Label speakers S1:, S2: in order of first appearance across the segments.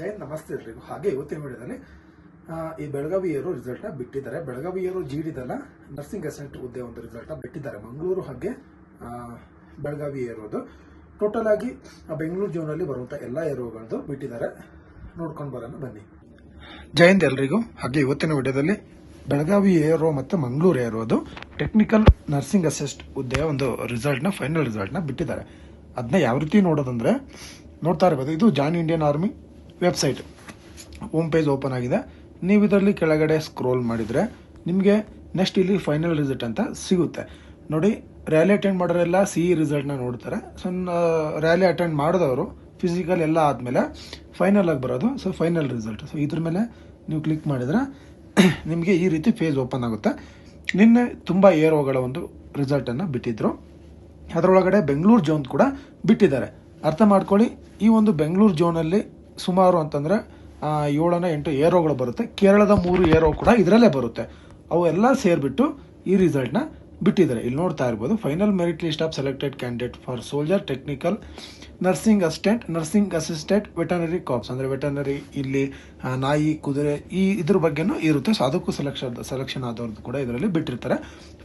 S1: ಜೈ ನಮಸ್ತೆ ಎಲ್ರಿಗೂ. ಹಾಗೆ ಇವತ್ತಿನ ವಿಡಿಯೋದಲ್ಲಿ ಈ ಬೆಳಗಾವಿ ಏರೋ ರಿಸಲ್ಟ್ನ ಬಿಟ್ಟಿದ್ದಾರೆ. ಬೆಳಗಾವಿ ಏರೋ ಜಿಡಿದಲ್ಲ, ನರ್ಸಿಂಗ್ ಅಸಿಸ್ಟೆಂಟ್ ಹುದ್ದೆ ಒಂದು ರಿಸಲ್ಟ್ನ ಬಿಟ್ಟಿದ್ದಾರೆ. ಮಂಗಳೂರು ಹಾಗೆ ಬೆಳಗಾವಿ ಏರೋದು ಟೋಟಲ್ ಆಗಿ ಬೆಂಗಳೂರು ಜೋನಲ್ಲಿ ಬರುವಂಥ ಎಲ್ಲ ಏರೋಗಳದ್ದು ಬಿಟ್ಟಿದ್ದಾರೆ. ನೋಡ್ಕೊಂಡು ಬರೋಣ ಬನ್ನಿ. ಜಯಂತ್ ಎಲ್ರಿಗೂ. ಹಾಗೆ ಇವತ್ತಿನ ವಿಡಿಯೋದಲ್ಲಿ ಬೆಳಗಾವಿ ಏರೋ ಮತ್ತು ಮಂಗಳೂರು ಏರೋದು ಟೆಕ್ನಿಕಲ್ ನರ್ಸಿಂಗ್ ಅಸಿಸ್ಟ್ ಹುದ್ದೆಯ ಒಂದು ರಿಸಲ್ಟ್ನ ಫೈನಲ್ ರಿಸಲ್ಟ್ನ ಬಿಟ್ಟಿದ್ದಾರೆ. ಅದನ್ನ ಯಾವ ರೀತಿ ನೋಡೋದಂದ್ರೆ ನೋಡ್ತಾ ಇರ್ಬೋದು. ಇದು join Indian army website home page open ಆಗಿದೆ. ನೀವು ಇದರಲ್ಲಿ ಕೆಳಗಡೆ ಸ್ಕ್ರೋಲ್ ಮಾಡಿದರೆ ನಿಮಗೆ ನೆಕ್ಸ್ಟ್ ಇಲ್ಲಿ ಫೈನಲ್ ರಿಸಲ್ಟ್ ಅಂತ ಸಿಗುತ್ತೆ ನೋಡಿ. ರ್ಯಾಲಿ ಅಟೆಂಡ್ ಮಾಡೋರೆಲ್ಲ ರಿಸಲ್ಟ್ನ ನೋಡ್ತಾರೆ. ರ್ಯಾಲಿ ಅಟೆಂಡ್ ಮಾಡಿದವರು ಫಿಸಿಕಲ್ ಎಲ್ಲ ಆದಮೇಲೆ ಫೈನಲ್ ಆಗಿ ಬರೋದು ಫೈನಲ್ ರಿಸಲ್ಟ್. ಇದ್ರ ಮೇಲೆ ನೀವು ಕ್ಲಿಕ್ ಮಾಡಿದರೆ ನಿಮಗೆ ಈ ರೀತಿ ಪೇಜ್ ಓಪನ್ ಆಗುತ್ತೆ. ನಿನ್ನೆ ತುಂಬ ಏರೋಗಳ ಒಂದು ರಿಸಲ್ಟನ್ನು ಬಿಟ್ಟಿದ್ರು. ಅದರೊಳಗಡೆ ಬೆಂಗಳೂರು ಜೋನ್ ಕೂಡ ಬಿಟ್ಟಿದ್ದಾರೆ. ಅರ್ಥ ಮಾಡ್ಕೊಳ್ಳಿ, ಈ ಒಂದು ಬೆಂಗಳೂರು ಜೋನಲ್ಲಿ ಸುಮಾರು ಅಂತಂದರೆ 7-8 ಏರೋಗಳು ಬರುತ್ತೆ. ಕೇರಳದ 3 ಏರೋ ಕೂಡ ಇದರಲ್ಲೇ ಬರುತ್ತೆ. ಅವು ಎಲ್ಲ ಸೇರಿಬಿಟ್ಟು ಈ ರಿಸಲ್ಟ್ನ ಬಿಟ್ಟಿದ್ದಾರೆ. ಇಲ್ಲಿ ನೋಡ್ತಾ ಇರ್ಬೋದು, final merit list of selected candidate for soldier, technical, nursing assistant, nursing assistant, veterinary cops ಅಂದರೆ ವೆಟರ್ನರಿ, ಇಲ್ಲಿ ನಾಯಿ, ಕುದುರೆ, ಇದ್ರ ಬಗ್ಗೆನೂ ಇರುತ್ತೆ. ಸೊ ಅದಕ್ಕೂ ಸೆಲೆಕ್ಷನ್ ಆದವ್ರದ್ದು ಕೂಡ ಇದರಲ್ಲಿ ಬಿಟ್ಟಿರ್ತಾರೆ.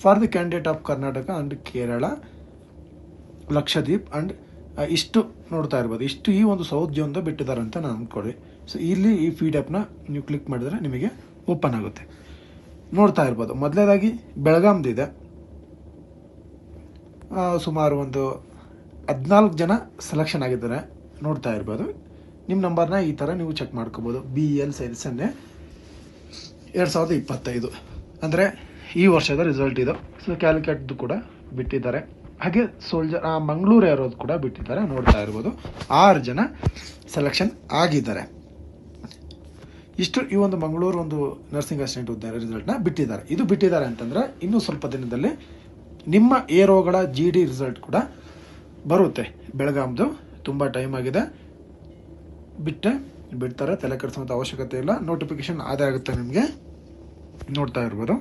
S1: For the candidate of Karnataka and Kerala, Lakshadweep and ಇಷ್ಟು ನೋಡ್ತಾ ಇರ್ಬೋದು. ಇಷ್ಟು ಈ ಒಂದು ಸೌತ್ ಜೋನ್ದ ಬಿಟ್ಟಿದ್ದಾರೆ ಅಂತ ನಾನು ಅಂದ್ಕೊಳ್ಳಿ. ಸೊ ಇಲ್ಲಿ ಈ PDF-ನ ನೀವು ಕ್ಲಿಕ್ ಮಾಡಿದರೆ ನಿಮಗೆ ಓಪನ್ ಆಗುತ್ತೆ. ನೋಡ್ತಾ ಇರ್ಬೋದು, ಮೊದಲನೇದಾಗಿ ಬೆಳಗಾಂದಿದೆ. ಸುಮಾರು ಒಂದು 14 ಜನ ಸೆಲೆಕ್ಷನ್ ಆಗಿದ್ದಾರೆ. ನೋಡ್ತಾ ಇರ್ಬೋದು. ನಿಮ್ಮ ನಂಬರ್ನ ಈ ಥರ ನೀವು ಚೆಕ್ ಮಾಡ್ಕೋಬೋದು. BL ಸೆಲ್ಸನ್ನೇ 2025 ಅಂದರೆ ಈ ವರ್ಷದ ರಿಸಲ್ಟ್ ಇದು. ಸೊ ಕ್ಯಾಲ್ಕುಲೇಟ್ದು ಕೂಡ ಬಿಟ್ಟಿದ್ದಾರೆ. ಹಾಗೆ ಸೋಲ್ಜರ್ ಮಂಗಳೂರು ಇರೋದು ಕೂಡ ಬಿಟ್ಟಿದ್ದಾರೆ. ನೋಡ್ತಾ ಇರ್ಬೋದು, 6 ಜನ ಸೆಲೆಕ್ಷನ್ ಆಗಿದ್ದಾರೆ. ಇಷ್ಟು ಈ ಒಂದು ಮಂಗಳೂರು ಒಂದು ನರ್ಸಿಂಗ್ ಅಸಿಸ್ಟೆಂಟ್ ಹುದ್ದೆ ರಿಸಲ್ಟ್ನ ಬಿಟ್ಟಿದ್ದಾರೆ. ಇದು ಬಿಟ್ಟಿದ್ದಾರೆ ಅಂತಂದರೆ ಇನ್ನೂ ಸ್ವಲ್ಪ ದಿನದಲ್ಲಿ ನಿಮ್ಮ ಏರೋಗಳ GD ರಿಸಲ್ಟ್ ಕೂಡ ಬರುತ್ತೆ. ಬೆಳಗಾಂದು ತುಂಬ ಟೈಮ್ ಆಗಿದೆ, ಬಿಡ್ತಾರೆ. ತಲೆ ಕೆಡಿಸುವಂಥ ಅವಶ್ಯಕತೆ ಇಲ್ಲ. ನೋಟಿಫಿಕೇಶನ್ ಆದೇ ಆಗುತ್ತೆ ನಿಮಗೆ. ನೋಡ್ತಾ ಇರ್ಬೋದು.